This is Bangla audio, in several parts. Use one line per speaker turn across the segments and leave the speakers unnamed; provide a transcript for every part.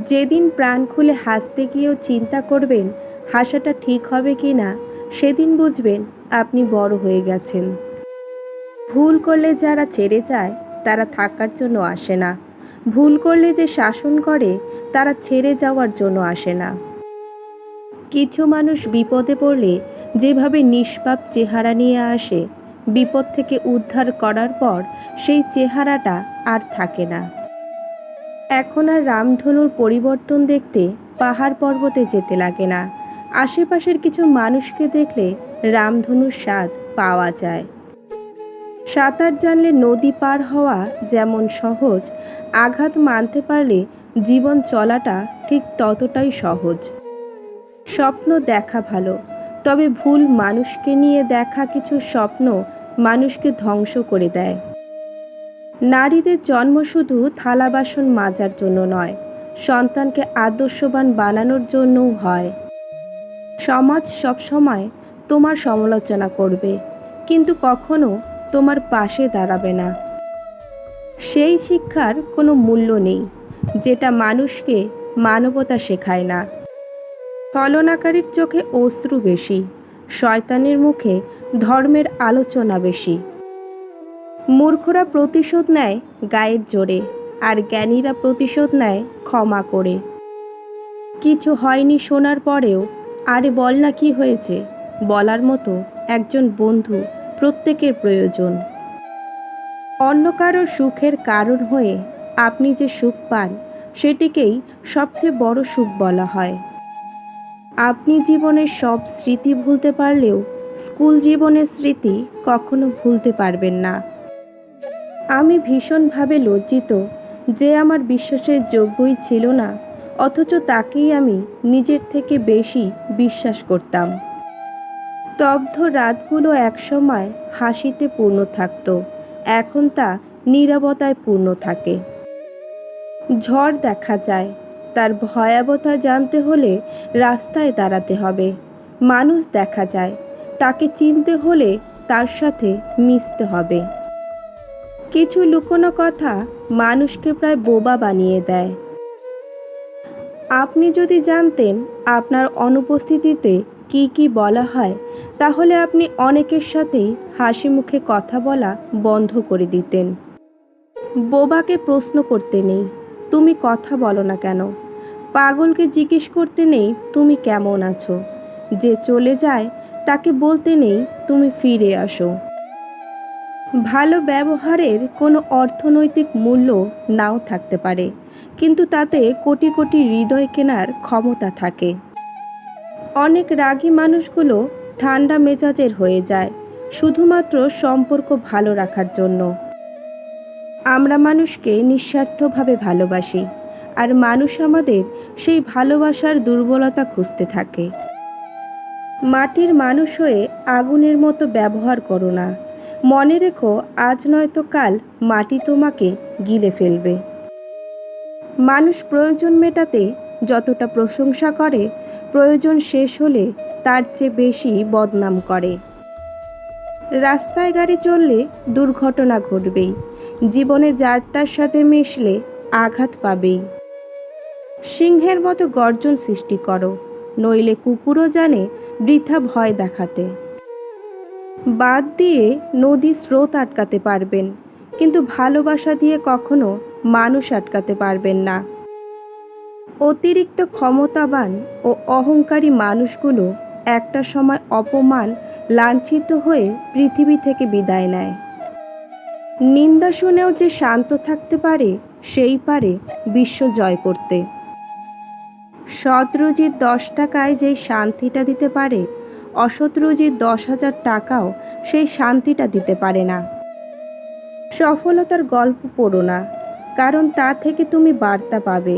যেদিন প্রাণ খুলে হাসতে গিয়েও চিন্তা করবেন হাসাটা ঠিক হবে কি না, সেদিন বুঝবেন আপনি বড় হয়ে গেছেন। ভুল করলে যারা ছেড়ে যায় তারা থাকার জন্য আসে না। ভুল করলে যে শাসন করে তারা ছেড়ে যাওয়ার জন্য আসে না। কিছু মানুষ বিপদে পড়লে যেভাবে নিষ্পাপ চেহারা নিয়ে আসে, বিপদ থেকে উদ্ধার করার পর সেই চেহারাটা আর থাকে না। এখন আর রামধনুর পরিবর্তন দেখতে পাহাড় পর্বতে যেতে লাগে না। আশেপাশের কিছু মানুষকে দেখলে রামধনুর স্বাদ পাওয়া যায়। সাঁতার জানলে নদী পার হওয়া যেমন সহজ, আঘাত মানতে পারলে জীবন চলাটা ঠিক ততটাই সহজ। স্বপ্ন দেখা ভালো, তবে ভুল মানুষকে নিয়ে দেখা কিছু স্বপ্ন মানুষকে ধ্বংস করে দেয়। নারীদের জন্ম শুধু থালা বাসন মাজার জন্য নয়, সন্তানকে আদর্শবান বানানোর জন্যও হয়। সমাজ সবসময় তোমার সমালোচনা করবে, কিন্তু কখনো তোমার পাশে দাঁড়াবে না। সেই শিক্ষার কোনো মূল্য নেই যেটা মানুষকে মানবতা শেখায় না। ছলনাকারীর চোখে অশ্রু বেশি, শয়তানের মুখে ধর্মের আলোচনা বেশি। মূর্খরা প্রতিশোধ নেয় গায়ের জোরে, আর জ্ঞানীরা প্রতিশোধ নেয় ক্ষমা করে। কিছু হয়নি শোনার পরেও আরে বল না কি হয়েছে বলার মতো একজন বন্ধু প্রত্যেকের প্রয়োজন। অন্য কারো সুখের কারণ হয়ে আপনি যে সুখ পান, সেটিকেই সবচেয়ে বড় সুখ বলা হয়। আপনি জীবনের সব স্মৃতি ভুলতে পারলেও স্কুল জীবনের স্মৃতি কখনো ভুলতে পারবেন না। আমি ভীষণভাবে লজ্জিত যে আমার বিশ্বাসের যোগ্যই ছিল না, অথচ তাকেই আমি নিজের থেকে বেশি বিশ্বাস করতাম। স্তব্ধ রাতগুলো একসময় হাসিতে পূর্ণ থাকত, এখন তা নীরবতায় পূর্ণ থাকে। ঝড় দেখা যায়, তার ভয়াবহতা জানতে হলে রাস্তায় দাঁড়াতে হবে। মানুষ দেখা যায়, তাকে চিনতে হলে তার সাথে মিশতে হবে। কিছু লুকোনো কথা মানুষকে প্রায় বোবা বানিয়ে দেয়। আপনি যদি জানতেন আপনার অনুপস্থিতিতে কি কি বলা হয়, তাহলে আপনি অনেকের সাথেই হাসি মুখে কথা বলা বন্ধ করে দিতেন। বোবাকে প্রশ্ন করতে নেই তুমি কথা বলো না কেন, পাগলকে জিজ্ঞেস করতে নেই তুমি কেমন আছো, যে চলে যায় তাকে বলতে নেই তুমি ফিরে আসো। ভালো ব্যবহারের কোনো অর্থনৈতিক মূল্য নাও থাকতে পারে, কিন্তু তাতে কোটি কোটি হৃদয় কেনার ক্ষমতা থাকে। অনেক রাগী মানুষগুলো ঠান্ডা মেজাজের হয়ে যায় শুধুমাত্র সম্পর্ক ভালো রাখার জন্য। আমরা মানুষকে নিঃস্বার্থভাবে ভালোবাসি, আর মানুষ আমাদের সেই ভালোবাসার দুর্বলতা খুঁজতে থাকে। মাটির মানুষ হয়ে আগুনের মতো ব্যবহার করো না। মনে রেখো আজ নয়তো কাল মাটি তোমাকে গিলে ফেলবে। মানুষ প্রয়োজন মেটাতে যতটা প্রশংসা করে, প্রয়োজন শেষ হলে তার চেয়ে বেশি বদনাম করে। রাস্তায় গাড়ি চললে দুর্ঘটনা ঘটবেই, জীবনে যার তার সাথে মিশলে আঘাত পাবেই। সিংহের মতো গর্জন সৃষ্টি করো, নইলে কুকুরও জানে বৃথা ভয় দেখাতে। বাদ দিয়ে নদী স্রোত আটকাতে পারবেন, কিন্তু ভালোবাসা দিয়ে কখনো মানুষ আটকাতে পারবেন না। অতিরিক্ত ক্ষমতাবান ও অহংকারী মানুষগুলো একটা সময় অপমান, লাঞ্ছিত হয়ে পৃথিবী থেকে বিদায় নেয়। নিন্দা শুনেও যে শান্ত থাকতে পারে, সেই পারে বিশ্ব জয় করতে। সৎরুজির 10 টাকায় যেই শান্তিটা দিতে পারে, অসৎরুজির 10,000 টাকাও সেই শান্তিটা দিতে পারে না। সফলতার গল্প পড়ো না, কারণ তা থেকে তুমি বার্তা পাবে।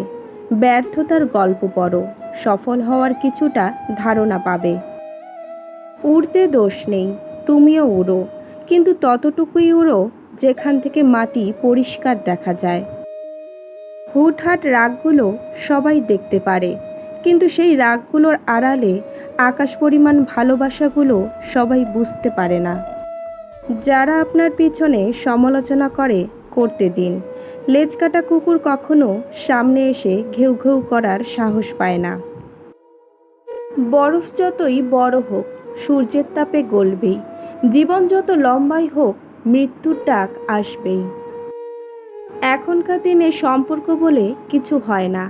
ব্যর্থতার গল্প পড়ো, সফল হওয়ার কিছুটা ধারণা পাবে। উড়তে দোষ নেই, তুমিও উড়ো, কিন্তু ততটুকুই উড়ো যেখান থেকে মাটি পরিষ্কার দেখা যায়। হুটহাট রাগগুলো সবাই দেখতে পারে, কিন্তু সেই রাগগুলোর আড়ালে আকাশ পরিমাণ ভালোবাসাগুলো সবাই বুঝতে পারে না। যারা আপনার পিছনে সমালোচনা করে করতে দিন, লেজ কাটা কুকুর কখনো সামনে এসে ঘেউ ঘেউ করার সাহস পায় না। বরফ যতই বড় হোক সূর্যের তাপে গলবেই, জীবন যত লম্বাই হোক মৃত্যুর ডাক আসবেই। এখনকার দিনে সম্পর্ক বলে কিছু হয় না,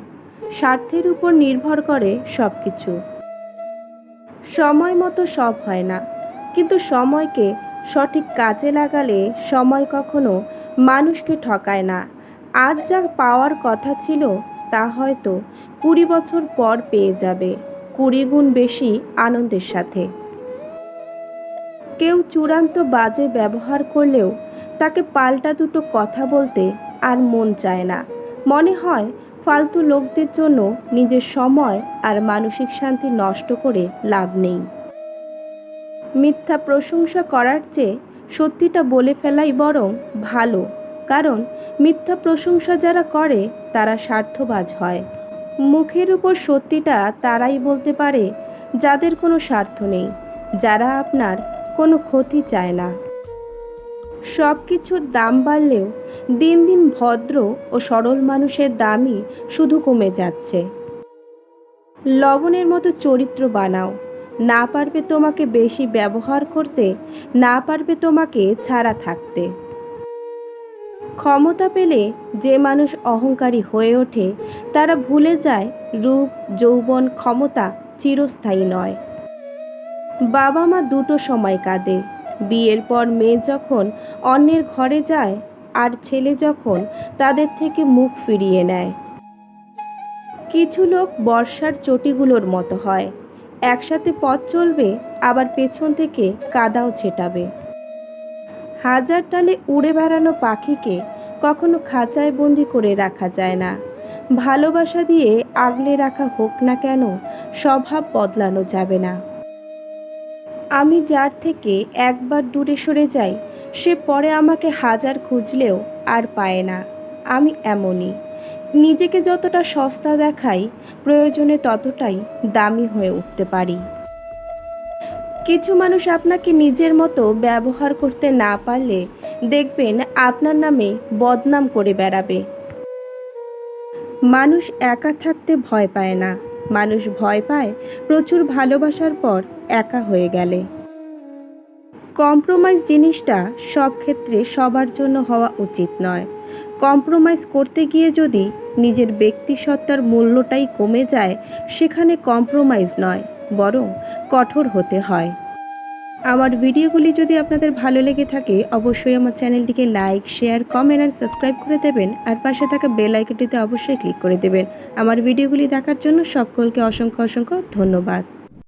স্বার্থের উপর নির্ভর করে সব কিছু। সময় মতো সব হয় না, কিন্তু সময়কে সঠিক কাজে লাগালে সময় কখনো মানুষকে ঠকায় না। আজ যা পাওয়ার কথা ছিল তা হয়তো 20 বছর পর পেয়ে যাবে, 20 গুণ বেশি আনন্দের সাথে। কেউ চূড়ান্ত বাজে ব্যবহার করলেও তাকে পাল্টা দুটো কথা বলতে আর মন চায় না। মনে হয় ফালতু লোকদের জন্য নিজের সময় আর মানসিক শান্তি নষ্ট করে লাভ নেই। মিথ্যা প্রশংসা করার চেয়ে সত্যিটা বলে ফেলাই বরং ভালো, কারণ মিথ্যা প্রশংসা যারা করে তারা স্বার্থবাজ হয়। মুখের উপর সত্যিটা তারাই বলতে পারে যাদের কোনো স্বার্থ নেই, যারা আপনার কোনো ক্ষতি চায় না। সব কিছুর দাম বাড়লেও দিন দিন ভদ্র ও সরল মানুষের দামই শুধু কমে যাচ্ছে। লবণের মতো চরিত্র বানাও, না পারবে তোমাকে বেশি ব্যবহার করতে, না পারবে তোমাকে ছাড়া থাকতে। ক্ষমতা পেলে যে মানুষ অহংকারী হয়ে ওঠে তারা ভুলে যায় রূপ, যৌবন, ক্ষমতা চিরস্থায়ী নয়। বাবা মা দুটো সময় কাঁদে, বিয়ের পর মেয়ে যখন অন্যের ঘরে যায় আর ছেলে যখন তাদের থেকে মুখ ফিরিয়ে নেয়। কিছু লোক বর্ষার চটিগুলোর মতো হয়, একসাথে পথ চলবে আবার পেছন থেকে কাদাও ছেটাবে। হাজার ডালে উড়ে বেড়ানো পাখিকে কখনো খাঁচায় বন্দি করে রাখা যায় না। ভালোবাসা দিয়ে আগলে রাখা হোক না কেন, স্বভাব বদলানো যাবে না। আমি যার থেকে একবার দূরে সরে যাই সে পরে আমাকে হাজার খুঁজলেও আর পায় না। আমি এমনই, নিজেকে যতটা সস্তা দেখাই প্রয়োজনে ততটাই দামি হয়ে উঠতে পারি। কিছু মানুষ আপনাকে নিজের মতো ব্যবহার করতে না পারলে দেখবেন আপনার নামে বদনাম করে বেড়াবে। মানুষ একা থাকতে ভয় পায় না, মানুষ ভয় পায় প্রচুর ভালোবাসার পর একা হয়ে গেলে। কম্প্রোমাইজ জিনিসটা সব ক্ষেত্রে সবার জন্য হওয়া উচিত নয়। কম্প্রোমাইজ করতে গিয়ে যদি নিজের ব্যক্তিসত্তার মূল্যটাই কমে যায় সেখানে কম্প্রোমাইজ নয় বরং কঠোর হতে হয়। আমার ভিডিওগুলি যদি আপনাদের ভালো লেগে থাকে অবশ্যই আমার চ্যানেলটিকে লাইক, শেয়ার, কমেন্ট আর সাবস্ক্রাইব করে দেবেন, আর পাশে থাকা বেল আইকনটিতে অবশ্যই ক্লিক করে দেবেন। আমার ভিডিওগুলি দেখার জন্য সকলকে অসংখ্য অসংখ্য ধন্যবাদ।